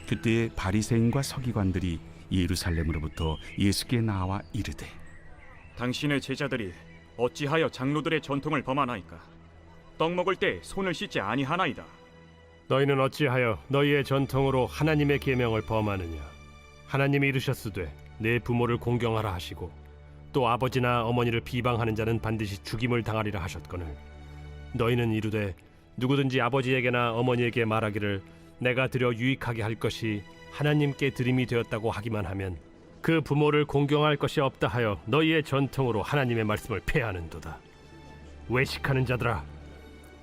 그때에 바리새인과 서기관들이 예루살렘으로부터 예수께 나와 이르되 당신의 제자들이 어찌하여 장로들의 전통을 범하나이까? 떡 먹을 때 손을 씻지 아니하나이다. 너희는 어찌하여 너희의 전통으로 하나님의 계명을 범하느냐? 하나님이 이르셨으되 내 부모를 공경하라 하시고 또 아버지나 어머니를 비방하는 자는 반드시 죽임을 당하리라 하셨거늘 너희는 이르되 누구든지 아버지에게나 어머니에게 말하기를 내가 드려 유익하게 할 것이 하나님께 드림이 되었다고 하기만 하면 그 부모를 공경할 것이 없다 하여 너희의 전통으로 하나님의 말씀을 폐하는도다. 외식하는 자들아,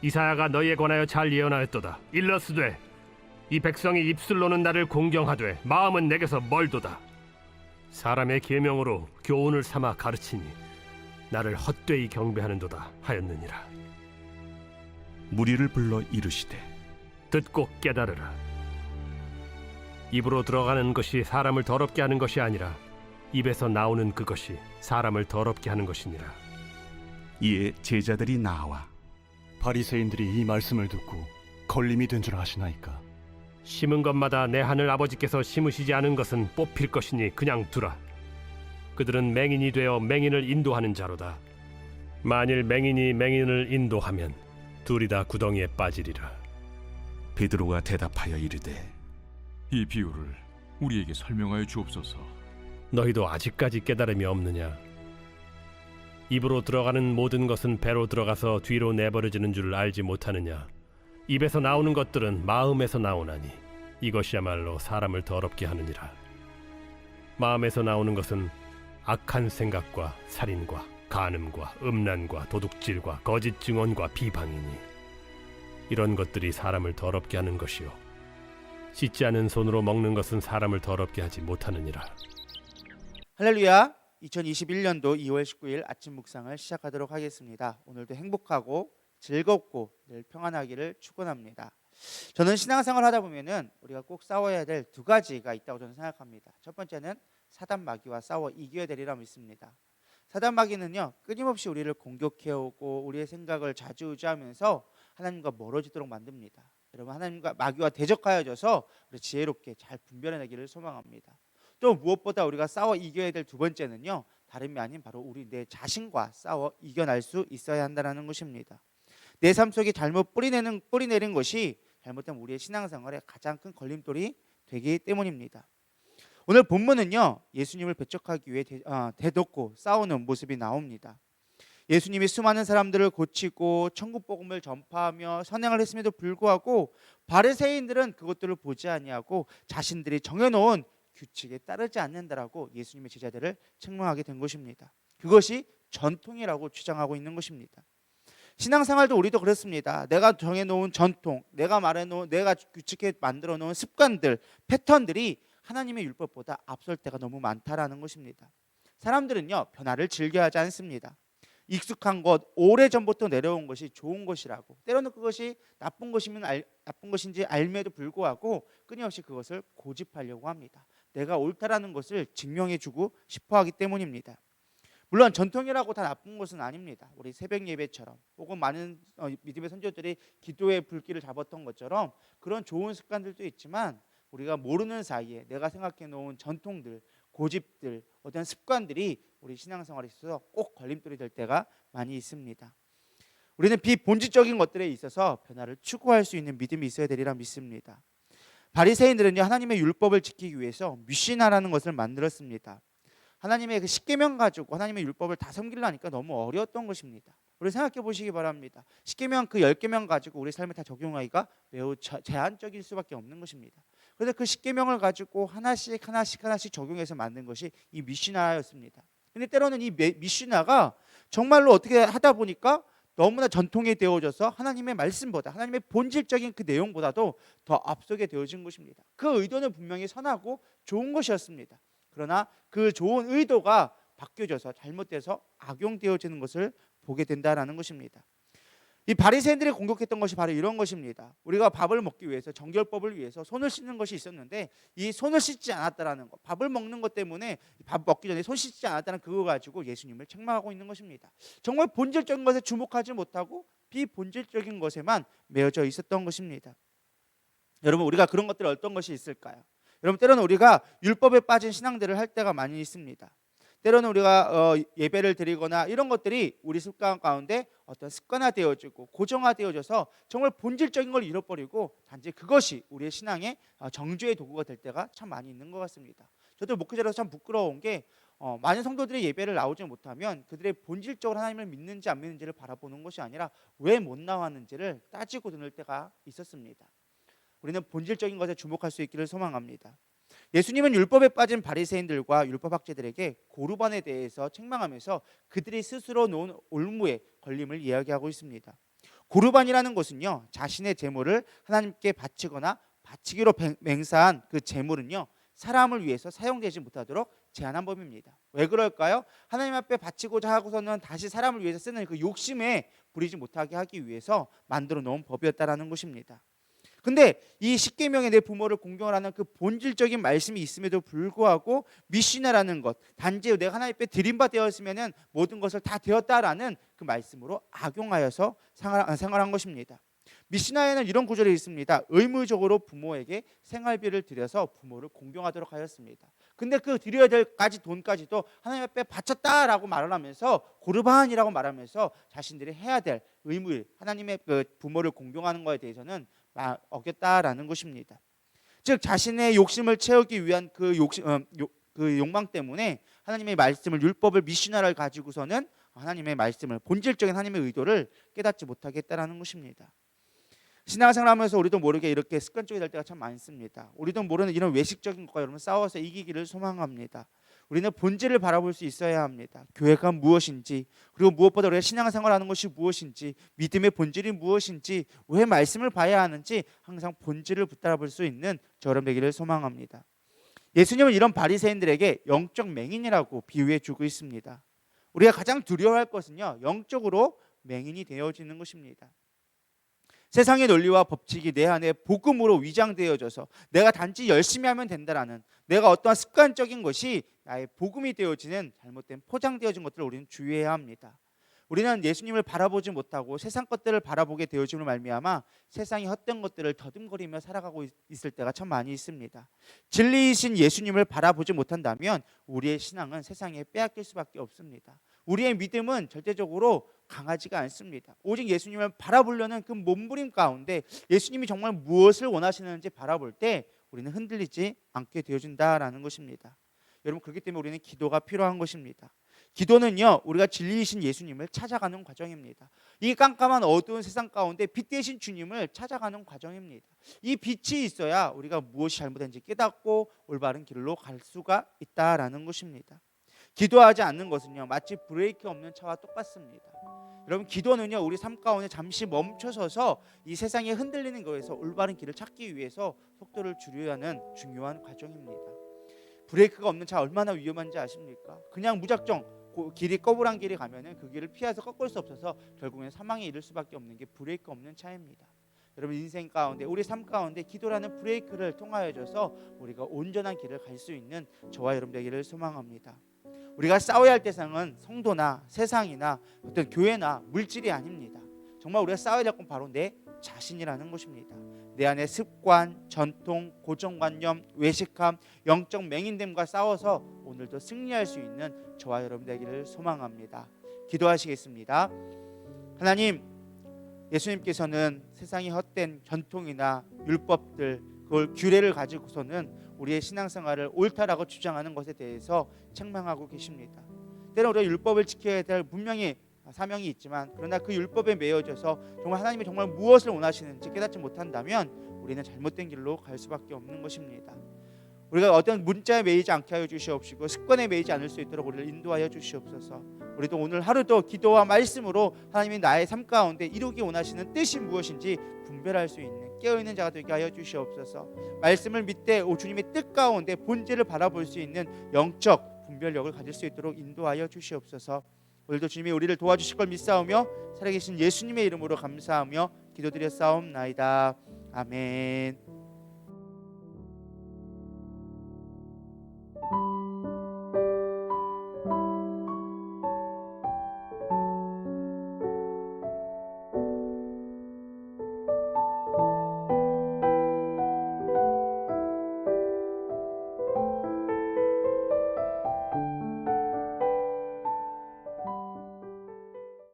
이사야가 너희에 관하여 잘 예언하였도다. 일러스되 이 백성이 입술로는 나를 공경하되 마음은 내게서 멀도다. 사람의 계명으로 교훈을 삼아 가르치니 나를 헛되이 경배하는도다 하였느니라. 무리를 불러 이르시되 듣고 깨달으라. 입으로 들어가는 것이 사람을 더럽게 하는 것이 아니라 입에서 나오는 그것이 사람을 더럽게 하는 것이니라. 이에 제자들이 나와 바리새인들이 이 말씀을 듣고 걸림이 된 줄 아시나이까? 심은 것마다 내 하늘 아버지께서 심으시지 않은 것은 뽑힐 것이니 그냥 두라. 그들은 맹인이 되어 맹인을 인도하는 자로다. 만일 맹인이 맹인을 인도하면 둘이 다 구덩이에 빠지리라. 베드로가 대답하여 이르되 이 비유를 우리에게 설명하여 주옵소서. 너희도 아직까지 깨달음이 없느냐? 입으로 들어가는 모든 것은 배로 들어가서 뒤로 내버려지는 줄 알지 못하느냐? 입에서 나오는 것들은 마음에서 나오나니 이것이야말로 사람을 더럽게 하느니라. 마음에서 나오는 것은 악한 생각과 살인과 간음과 음란과 도둑질과 거짓 증언과 비방이니 이런 것들이 사람을 더럽게 하는 것이요 씻지 않은 손으로 먹는 것은 사람을 더럽게 하지 못하느니라. 할렐루야. 2021년도 2월 19일 아침 묵상을 시작하도록 하겠습니다. 오늘도 행복하고 즐겁고 늘 평안하기를 축원합니다. 저는 신앙생활 하다 보면은 우리가 꼭 싸워야 될 두 가지가 있다고 저는 생각합니다. 첫 번째는 사단 마귀와 싸워 이겨야 되리라 믿습니다. 사단 마귀는요 끊임없이 우리를 공격해오고 우리의 생각을 좌지우지하면서 하나님과 멀어지도록 만듭니다. 여러분, 하나님과 마귀와 대적하여져서 우리 지혜롭게 잘 분별해내기를 소망합니다. 또 무엇보다 우리가 싸워 이겨야 될 두 번째는요 다름이 아닌 바로 우리 내 자신과 싸워 이겨낼 수 있어야 한다는 것입니다. 내 삶 속에 잘못 뿌리내린 것이 잘못된 우리의 신앙생활에 가장 큰 걸림돌이 되기 때문입니다. 오늘 본문은요 예수님을 배척하기 위해 대놓고 싸우는 모습이 나옵니다. 예수님이 수많은 사람들을 고치고 천국 복음을 전파하며 선행을 했음에도 불구하고 바리새인들은 그것들을 보지 아니하고 자신들이 정해놓은 규칙에 따르지 않는다라고 예수님의 제자들을 책망하게 된 것입니다. 그것이 전통이라고 주장하고 있는 것입니다. 신앙생활도 우리도 그렇습니다. 내가 정해놓은 전통, 내가 규칙해 만들어 놓은 습관들, 패턴들이 하나님의 율법보다 앞설 때가 너무 많다라는 것입니다. 사람들은요 변화를 즐겨하지 않습니다. 익숙한 것, 오래전부터 내려온 것이 좋은 것이라고, 때로는 그것이 나쁜 것인지 알매도 불구하고 끊임없이 그것을 고집하려고 합니다. 내가 옳다라는 것을 증명해주고 싶어하기 때문입니다. 물론 전통이라고 다 나쁜 것은 아닙니다. 우리 새벽 예배처럼 혹은 많은 믿음의 선조들이 기도의 불길을 잡았던 것처럼 그런 좋은 습관들도 있지만 우리가 모르는 사이에 내가 생각해 놓은 전통들, 고집들, 어떤 습관들이 우리 신앙생활에 있어서 꼭 걸림돌이 될 때가 많이 있습니다. 우리는 비본질적인 것들에 있어서 변화를 추구할 수 있는 믿음이 있어야 되리라 믿습니다. 바리새인들은요 하나님의 율법을 지키기 위해서 미시나라는 것을 만들었습니다. 하나님의 그 십계명 가지고 하나님의 율법을 다 섬기려니까 너무 어려웠던 것입니다. 우리 생각해 보시기 바랍니다. 십계명 그 10계명 가지고 우리 삶에 다 적용하기가 매우 제한적일 수밖에 없는 것입니다. 그래서 그 십계명을 가지고 하나씩 적용해서 만든 것이 이 미시나였습니다. 근데 때로는 이 미시나가 정말로 어떻게 하다 보니까 너무나 전통이 되어져서 하나님의 말씀보다, 하나님의 본질적인 그 내용보다도 더 앞서게 되어진 것입니다. 그 의도는 분명히 선하고 좋은 것이었습니다. 그러나 그 좋은 의도가 바뀌어져서 잘못돼서 악용되어지는 것을 보게 된다는 것입니다. 이 바리새인들이 공격했던 것이 바로 이런 것입니다. 우리가 밥을 먹기 위해서 정결법을 위해서 손을 씻는 것이 있었는데 이 손을 씻지 않았다라는 것, 밥을 먹는 것 때문에 밥 먹기 전에 손 씻지 않았다는 그거 가지고 예수님을 책망하고 있는 것입니다. 정말 본질적인 것에 주목하지 못하고 비본질적인 것에만 매여져 있었던 것입니다. 여러분 우리가 그런 것들이 어떤 것이 있을까요? 여러분 때로는 우리가 율법에 빠진 신앙들을 할 때가 많이 있습니다. 때로는 우리가 예배를 드리거나 이런 것들이 우리 습관 가운데 어떤 습관화되어지고 고정화되어져서 정말 본질적인 걸 잃어버리고 단지 그것이 우리의 신앙의 정죄의 도구가 될 때가 참 많이 있는 것 같습니다. 저도 목회자로서 참 부끄러운 게 많은 성도들이 예배를 나오지 못하면 그들의 본질적으로 하나님을 믿는지 안 믿는지를 바라보는 것이 아니라 왜 못 나왔는지를 따지고 드는 때가 있었습니다. 우리는 본질적인 것에 주목할 수 있기를 소망합니다. 예수님은 율법에 빠진 바리새인들과 율법학자들에게 고르반에 대해서 책망하면서 그들이 스스로 놓은 올무에 걸림을 이야기하고 있습니다. 고르반이라는 것은요, 자신의 제물을 하나님께 바치거나 바치기로 맹세한 그 제물은요, 사람을 위해서 사용되지 못하도록 제한한 법입니다. 왜 그럴까요? 하나님 앞에 바치고자 하고서는 다시 사람을 위해서 쓰는 그 욕심에 부리지 못하게 하기 위해서 만들어 놓은 법이었다라는 것입니다. 근데 이 십계명의 내 부모를 공경하라는 그 본질적인 말씀이 있음에도 불구하고 미시나라는 것, 단지 내가 하나님 앞에 드림바 되었으면은 모든 것을 다 되었다라는 그 말씀으로 악용하여서 생활한 것입니다. 미시나에는 이런 구절이 있습니다. 의무적으로 부모에게 생활비를 들여서 부모를 공경하도록 하였습니다. 근데 그 드려야 될 돈까지도 하나님 앞에 바쳤다라고 말을 하면서 고르반이라고 말하면서 자신들이 해야 될 의무, 하나님의 그 부모를 공경하는 것에 대해서는 어겼다라는 것입니다. 즉 자신의 욕심을 채우기 위한 그 욕망 때문에 하나님의 말씀을, 율법을, 미시나를 가지고서는 하나님의 말씀을, 본질적인 하나님의 의도를 깨닫지 못하게 했다라는 것입니다. 신앙생활하면서 우리도 모르게 이렇게 습관적이 될 때가 참 많습니다. 우리도 모르는 이런 외식적인 것과 여러분 싸워서 이기기를 소망합니다. 우리는 본질을 바라볼 수 있어야 합니다. 교회가 무엇인지, 그리고 무엇보다 우리가 신앙생활하는 것이 무엇인지, 믿음의 본질이 무엇인지, 왜 말씀을 봐야 하는지 항상 본질을 붙잡을 수 있는 저런 되기를 소망합니다. 예수님은 이런 바리새인들에게 영적 맹인이라고 비유해 주고 있습니다. 우리가 가장 두려워할 것은요, 영적으로 맹인이 되어지는 것입니다. 세상의 논리와 법칙이 내 안에 복음으로 위장되어져서 내가 단지 열심히 하면 된다라는, 내가 어떠한 습관적인 것이 나의 복음이 되어지는 잘못된 포장되어진 것들을 우리는 주의해야 합니다. 우리는 예수님을 바라보지 못하고 세상 것들을 바라보게 되어짐으로 말미암아 세상의 헛된 것들을 더듬거리며 살아가고 있을 때가 참 많이 있습니다. 진리이신 예수님을 바라보지 못한다면 우리의 신앙은 세상에 빼앗길 수밖에 없습니다. 우리의 믿음은 절대적으로 강하지가 않습니다. 오직 예수님을 바라보려는 그 몸부림 가운데 예수님이 정말 무엇을 원하시는지 바라볼 때 우리는 흔들리지 않게 되어진다라는 것입니다. 여러분, 그렇기 때문에 우리는 기도가 필요한 것입니다. 기도는요, 우리가 진리이신 예수님을 찾아가는 과정입니다. 이 깜깜한 어두운 세상 가운데 빛 되신 주님을 찾아가는 과정입니다. 이 빛이 있어야 우리가 무엇이 잘못된지 깨닫고 올바른 길로 갈 수가 있다라는 것입니다. 기도하지 않는 것은요, 마치 브레이크 없는 차와 똑같습니다. 여러분, 기도는요, 우리 삶 가운데 잠시 멈춰서서 이 세상에 흔들리는 것에서 올바른 길을 찾기 위해서 속도를 줄여야 하는 중요한 과정입니다. 브레이크가 없는 차 얼마나 위험한지 아십니까? 그냥 무작정 길이 꺼불한 길이 가면은 그 길을 피해서 꺾을 수 없어서 결국에는 사망에 이를 수밖에 없는 게 브레이크 없는 차입니다. 여러분, 인생 가운데, 우리 삶 가운데 기도라는 브레이크를 통하여져서 우리가 온전한 길을 갈 수 있는 저와 여러분 되기를 소망합니다. 우리가 싸워야 할 대상은 성도나 세상이나 어떤 교회나 물질이 아닙니다. 정말 우리가 싸워야 될 건 바로 내 자신이라는 것입니다. 내 안에 습관, 전통, 고정관념, 외식함, 영적 맹인됨과 싸워서 오늘도 승리할 수 있는 저와 여러분 되기를 소망합니다. 기도하시겠습니다. 하나님, 예수님께서는 세상의 헛된 전통이나 율법들, 그걸 규례를 가지고서는 우리의 신앙생활을 옳다라고 주장하는 것에 대해서 책망하고 계십니다. 때로 우리가 율법을 지켜야 될 분명히 사명이 있지만, 그러나 그 율법에 매여져서 정말 하나님이 정말 무엇을 원하시는지 깨닫지 못한다면 우리는 잘못된 길로 갈 수밖에 없는 것입니다. 우리가 어떤 문자에 매이지 않게 하여 주시옵시고 습관에 매이지 않을 수 있도록 우리를 인도하여 주시옵소서. 우리도 오늘 하루도 기도와 말씀으로 하나님이 나의 삶 가운데 이루기 원하시는 뜻이 무엇인지 분별할 수 있는 깨어있는 자가 되게 하여 주시옵소서. 말씀을 믿되 주님의 뜻 가운데 본질을 바라볼 수 있는 영적 분별력을 가질 수 있도록 인도하여 주시옵소서. 오늘도 주님이 우리를 도와주실 걸 믿사오며 살아계신 예수님의 이름으로 감사하며 기도드렸사옵나이다. 아멘.